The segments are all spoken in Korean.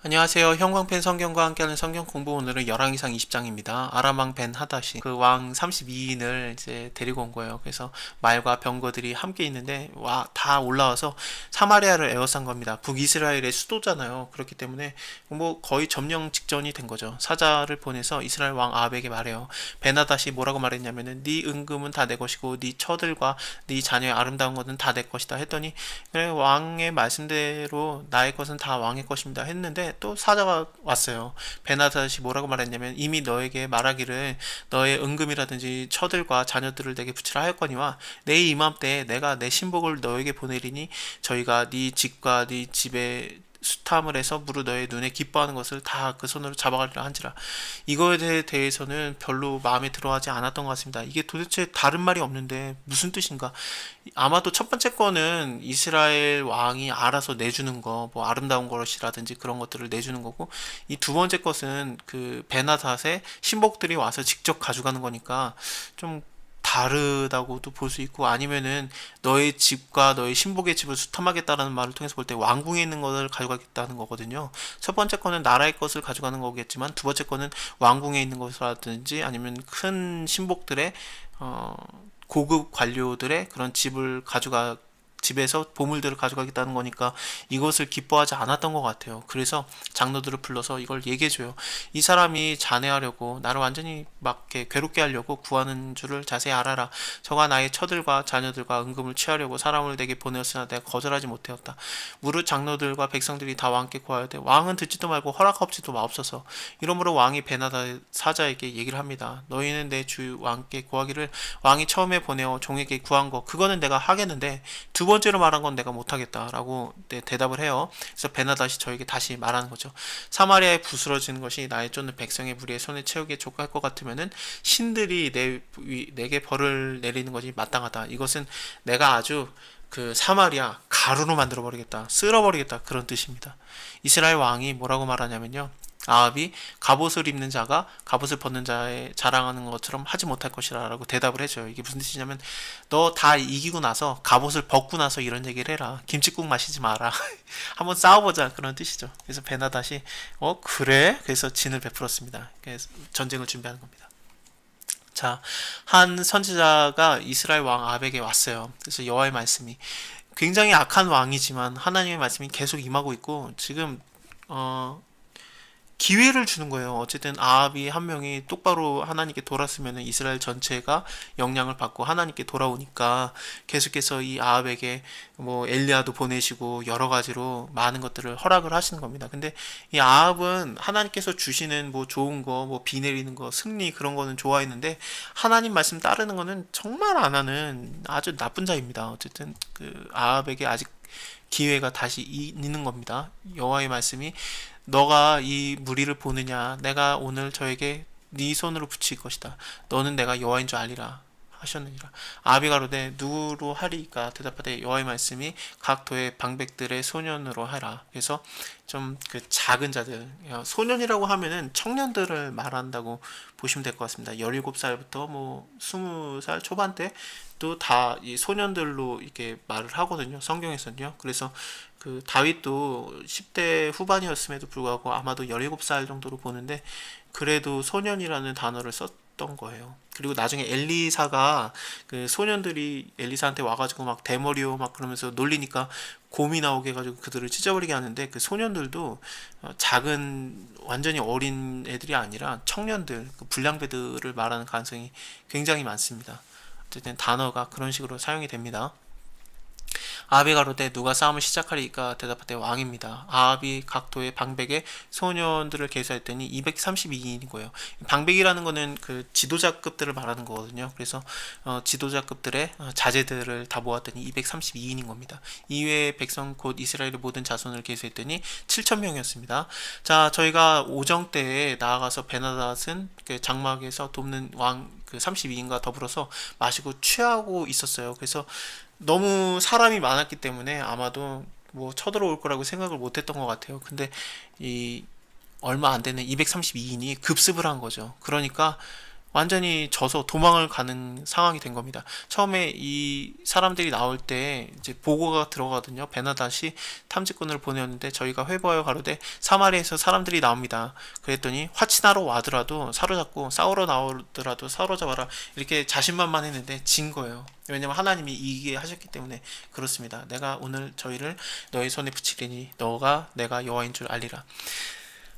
안녕하세요. 형광펜 성경과 함께하는 성경 공부 오늘은 열왕 이상 20장입니다. 아람 왕 벤 하닷이 그 왕 32인을 이제 데리고 온 거예요. 그래서 말과 병거들이 함께 있는데 다 올라와서 사마리아를 에워싼 겁니다. 북이스라엘의 수도잖아요. 그렇기 때문에 뭐 거의 점령 직전이 된 거죠. 사자를 보내서 이스라엘 왕 아합에게 말해요. 벤 하닷이 뭐라고 말했냐면은 네 은금은 다 내 것이고 네 처들과 네 자녀의 아름다운 것은 다 내 것이다 했더니 그래 왕의 말씀대로 나의 것은 다 왕의 것입니다 했는데 또 사자가 왔어요. 베나다시 뭐라고 말했냐면 이미 너에게 말하기를 너의 은금이라든지 처들과 자녀들을 내게 붙이라 하였거니와 내일 이맘때 내가 내 신복을 너에게 보내리니 저희가 네 집과 네 집에 수탐을 해서 무릇 너의 눈에 기뻐하는 것을 다 그 손으로 잡아가리라 한지라. 이거에 대해서는 별로 마음에 들어하지 않았던 것 같습니다. 이게 도대체 다른 말이 없는데 무슨 뜻인가? 아마도 첫 번째 거는 이스라엘 왕이 알아서 내주는 거, 뭐 아름다운 것이라든지 그런 것들을 내주는 거고, 이 두 번째 것은 그 베나닷의 신복들이 와서 직접 가져가는 거니까 좀 다르다고도 볼 수 있고, 아니면은 너의 집과 너의 신복의 집을 수탐하겠다라는 말을 통해서 볼 때 왕궁에 있는 것을 가져가겠다는 거거든요. 첫 번째 거는 나라의 것을 가져가는 거겠지만 두 번째 거는 왕궁에 있는 것이라든지 아니면 큰 신복들의 어, 고급 관료들의 그런 집을 가져가 집에서 보물들을 가져가겠다는 거니까 이것을 기뻐하지 않았던 것 같아요. 그래서 장로들을 불러서 이걸 얘기해줘요. 이 사람이 잔해하려고 나를 완전히 막 이렇게 괴롭게 하려고 구하는 줄을 자세히 알아라. 저가 나의 처들과 자녀들과 은금을 취하려고 사람을 내게 보내었으나 내가 거절하지 못하였다. 무릇 장로들과 백성들이 다 왕께 구하여대 왕은 듣지도 말고 허락하옵지도 마옵소서. 이러므로 왕이 베나다 사자에게 얘기를 합니다. 너희는 내 주 왕께 구하기를 왕이 처음에 보내어 종에게 구한 거 그거는 내가 하겠는데 두 번째로 말한 건 내가 못하겠다라고 대답을 해요. 그래서 베나닷이 저에게 다시 말하는 거죠. 사마리아에 부스러지는 것이 나의 쫓는 백성의 무리의 손에 채우기에 족할 것 같으면은 신들이 내게 벌을 내리는 것이 마땅하다. 이것은 내가 아주 그 사마리아 가루로 만들어 버리겠다, 쓸어 버리겠다 그런 뜻입니다. 이스라엘 왕이 뭐라고 말하냐면요. 아합이 갑옷을 입는 자가 갑옷을 벗는 자의 자랑하는 것처럼 하지 못할 것이라 라고 대답을 해줘요. 이게 무슨 뜻이냐면 너 다 이기고 나서 갑옷을 벗고 나서 이런 얘기를 해라. 김칫국 마시지 마라. 한번 싸워보자 그런 뜻이죠. 그래서 베나닷이 그래? 그래서 진을 베풀었습니다. 그래서 전쟁을 준비하는 겁니다. 자, 한 선지자가 이스라엘 왕 아합에게 왔어요. 그래서 여호와의 말씀이 굉장히 악한 왕이지만 하나님의 말씀이 계속 임하고 있고 지금 어, 기회를 주는 거예요. 어쨌든 아합이 한 명이 똑바로 하나님께 돌았으면 이스라엘 전체가 영향을 받고 하나님께 돌아오니까 계속해서 이 아합에게 뭐 엘리야도 보내시고 여러 가지로 많은 것들을 허락을 하시는 겁니다. 근데 이 아합은 하나님께서 주시는 뭐 좋은 거, 뭐 비 내리는 거, 승리 그런 거는 좋아했는데 하나님 말씀 따르는 거는 정말 안 하는 아주 나쁜 자입니다. 어쨌든 그 아합에게 아직 기회가 다시 있는 겁니다. 여호와의 말씀이 너가 이 무리를 보느냐 내가 오늘 저에게 네 손으로 붙일 것이다. 너는 내가 여호와인 줄 알리라 하셨느니라. 아합이 가로되 누구로 하리까 대답하되 여호와의 말씀이 각 도의 방백들의 소년으로 하라. 그래서 좀 그 작은 자들 소년이라고 하면은 청년들을 말한다고 보시면 될 것 같습니다. 17살부터 뭐 20살 초반대 또 다 이 소년들로 이렇게 말을 하거든요. 성경에서는요. 그래서 그 다윗도 10대 후반이었음에도 불구하고 아마도 17살 정도로 보는데 그래도 소년이라는 단어를 썼던 거예요. 그리고 나중에 엘리사가 그 소년들이 엘리사한테 와가지고 막 대머리요 막 그러면서 놀리니까 곰이 나오게 해가지고 그들을 찢어버리게 하는데 그 소년들도 작은 완전히 어린 애들이 아니라 청년들, 그 불량배들을 말하는 가능성이 굉장히 많습니다. 어쨌든 단어가 그런 식으로 사용이 됩니다. 아합이 가로되 누가 싸움을 시작하리까 대답하되 왕입니다. 아합이 각도의 방백에 소년들을 계수했더니 232인인 거예요. 방백이라는 거는 그 지도자급들을 말하는 거거든요. 그래서 지도자급들의 자제들을 다 모았더니 232인인 겁니다. 이외의 백성 곧 이스라엘의 모든 자손을 계수했더니 7,000명이었습니다. 자, 저희가 오정 때에 나아가서 베나닷은 그 장막에서 돕는 왕 그 32인과 더불어서 마시고 취하고 있었어요. 그래서 너무 사람이 많았기 때문에 아마도 뭐 쳐들어올 거라고 생각을 못 했던 것 같아요. 근데 이 얼마 안 되는 232인이 급습을 한 거죠. 그러니까 완전히 져서 도망을 가는 상황이 된 겁니다. 처음에 이 사람들이 나올 때 이제 보고가 들어가거든요. 베나다시 탐지꾼을 보냈는데 저희가 회보하여 가로되 사마리아에서 사람들이 나옵니다. 그랬더니 화친하러 와더라도 사로잡고 싸우러 나오더라도 사로잡아라, 이렇게 자신만만했는데 진 거예요. 왜냐면 하나님이 이기게 하셨기 때문에 그렇습니다. 내가 오늘 저희를 너의 손에 붙이리니 너가 내가 여호와인 줄 알리라.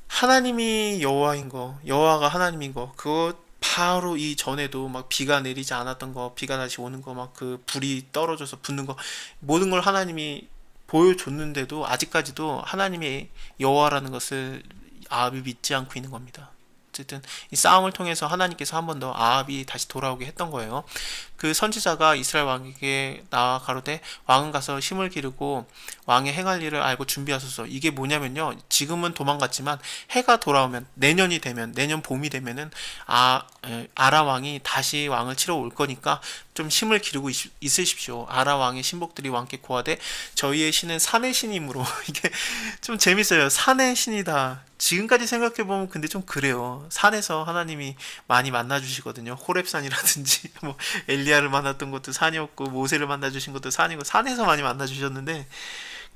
하나님이 여호와인 거, 여호와가 하나님인 거, 그거 바로 이 전에도 막 비가 내리지 않았던 거, 비가 다시 오는 거, 막 그 불이 떨어져서 붙는 거, 모든 걸 하나님이 보여줬는데도 아직까지도 하나님의 여호와라는 것을 아합이 믿지 않고 있는 겁니다. 어쨌든 이 싸움을 통해서 하나님께서 한 번 더 아합이 다시 돌아오게 했던 거예요. 그 선지자가 이스라엘 왕에게 나아 가로되 왕은 가서 힘을 기르고 왕의 행할 일을 알고 준비하소서. 이게 뭐냐면요, 지금은 도망갔지만 해가 돌아오면, 내년이 되면, 내년 봄이 되면은 아람 왕이 다시 왕을 치러 올 거니까 좀 힘을 기르고 있으십시오. 아람 왕의 신복들이 왕께 고하되 저희의 신은 산의 신이므로 이게 좀 재밌어요. 산의 신이다. 지금까지 생각해보면 근데 좀 그래요. 산에서 하나님이 많이 만나주시거든요. 호렙산이라든지 뭐 엘리야를 만났던 것도 산이었고, 모세를 만나주신 것도 산이고, 산에서 많이 만나주셨는데,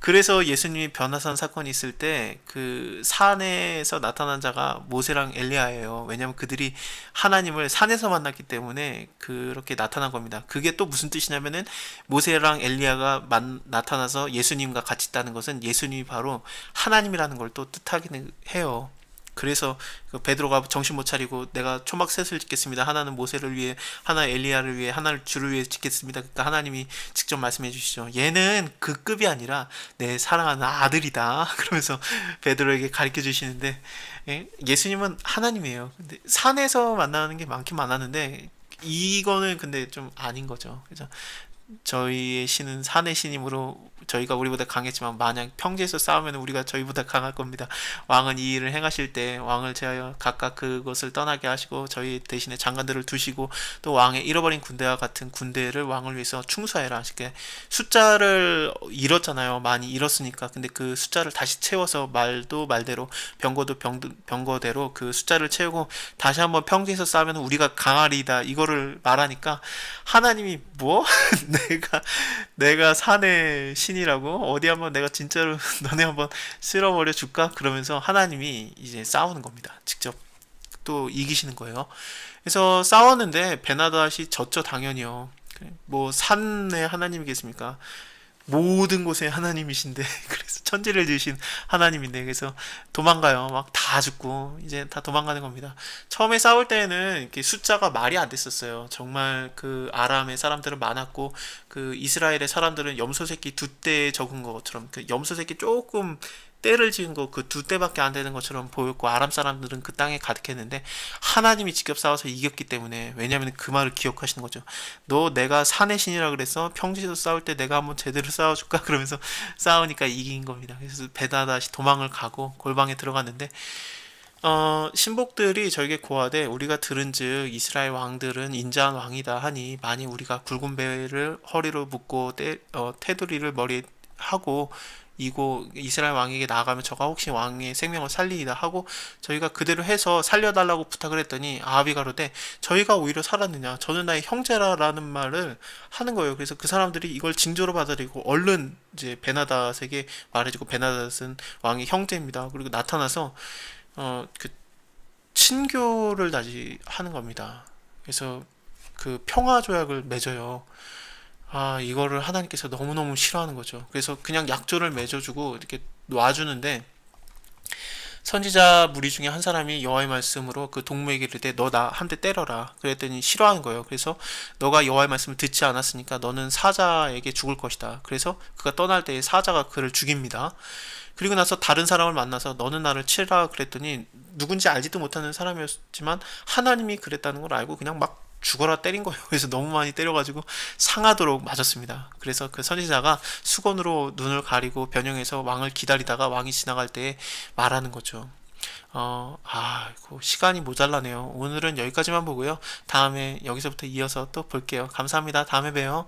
그래서 예수님이 변화산 사건이 있을 때 그 산에서 나타난 자가 모세랑 엘리야예요. 왜냐하면 그들이 하나님을 산에서 만났기 때문에 그렇게 나타난 겁니다. 그게 또 무슨 뜻이냐면은 모세랑 엘리야가 나타나서 예수님과 같이 있다는 것은 예수님이 바로 하나님이라는 걸 또 뜻하기는 해요. 그래서 그 베드로가 정신 못 차리고 내가 초막 셋을 짓겠습니다. 하나는 모세를 위해, 하나 엘리야를 위해, 하나를 주를 위해 짓겠습니다. 그러니까 하나님이 직접 말씀해 주시죠. 얘는 그 급이 아니라 내 사랑하는 아들이다. 그러면서 베드로에게 가르쳐 주시는데, 예수님은 하나님이에요. 근데 산에서 만나는 게 많긴 많았는데 이거는 근데 좀 아닌 거죠. 그죠? 저희의 신은 산의 신이므로 저희가 우리보다 강했지만 만약 평지에서 싸우면 우리가 저희보다 강할 겁니다. 왕은 이 일을 행하실 때 왕을 제하여 각각 그것을 떠나게 하시고 저희 대신에 장관들을 두시고 또 왕의 잃어버린 군대와 같은 군대를 왕을 위해서 충수하여라. 이렇게 숫자를 잃었잖아요. 많이 잃었으니까. 근데 그 숫자를 다시 채워서 말도 말대로, 병거도 병거대로 그 숫자를 채우고 다시 한번 평지에서 싸우면 우리가 강하리다, 이거를 말하니까 하나님이 뭐? 내가 산의 신이라고? 어디 한번 내가 진짜로 너네 한번 쓸어버려 줄까? 그러면서 하나님이 이제 싸우는 겁니다. 직접 또 이기시는 거예요. 그래서 싸웠는데 베나닷이 졌죠, 당연히요. 뭐 산에 하나님이겠습니까? 모든 곳에 하나님이신데 그래서 천지를 지으신 하나님인데, 그래서 도망가요. 막 다 죽고 이제 다 도망가는 겁니다. 처음에 싸울 때는 이렇게 숫자가 말이 안 됐었어요. 정말 그 아람의 사람들은 많았고 그 이스라엘의 사람들은 염소 새끼 두 대 적은 것처럼, 그 염소 새끼 조금 떼를 지은 거 그 두 떼밖에 안 되는 것처럼 보였고, 아람 사람들은 그 땅에 가득했는데 하나님이 직접 싸워서 이겼기 때문에, 왜냐하면 그 말을 기억하시는 거죠. 너 내가 산의 신이라 그래서 평지에서 싸울 때 내가 한번 제대로 싸워줄까? 그러면서 싸우니까 이긴 겁니다. 그래서 베다다시 도망을 가고 골방에 들어갔는데, 신복들이 저에게 고하되 우리가 들은즉 이스라엘 왕들은 인자한 왕이다 하니 만일 우리가 굵은 배를 허리로 묶고 테두리를 머리에 하고 이고 이스라엘 왕에게 나아가면 저가 혹시 왕의 생명을 살리이다 하고 저희가 그대로 해서 살려달라고 부탁을 했더니 아합이 가로되 저희가 오히려 살았느냐, 저는 나의 형제라라는 말을 하는 거예요. 그래서 그 사람들이 이걸 징조로 받아들이고 얼른 이제 베나닷에게 말해주고, 베나닷은 왕의 형제입니다. 그리고 나타나서 그 친교를 다시 하는 겁니다. 그래서 그 평화 조약을 맺어요. 이거를 하나님께서 너무너무 싫어하는 거죠. 그래서 그냥 약조를 맺어주고 이렇게 놔주는데, 선지자 무리 중에 한 사람이 여호와의 말씀으로 그 동무에게 이르되 너 나 한 대 때려라. 그랬더니 싫어하는 거예요. 그래서 너가 여호와의 말씀을 듣지 않았으니까 너는 사자에게 죽을 것이다. 그래서 그가 떠날 때에 사자가 그를 죽입니다. 그리고 나서 다른 사람을 만나서 너는 나를 치라 그랬더니 누군지 알지도 못하는 사람이었지만 하나님이 그랬다는 걸 알고 그냥 막 죽어라 때린 거예요. 그래서 너무 많이 때려가지고 상하도록 맞았습니다. 그래서 그 선지자가 수건으로 눈을 가리고 변형해서 왕을 기다리다가 왕이 지나갈 때 말하는 거죠. 시간이 모자라네요. 오늘은 여기까지만 보고요. 다음에 여기서부터 이어서 또 볼게요. 감사합니다. 다음에 봬요.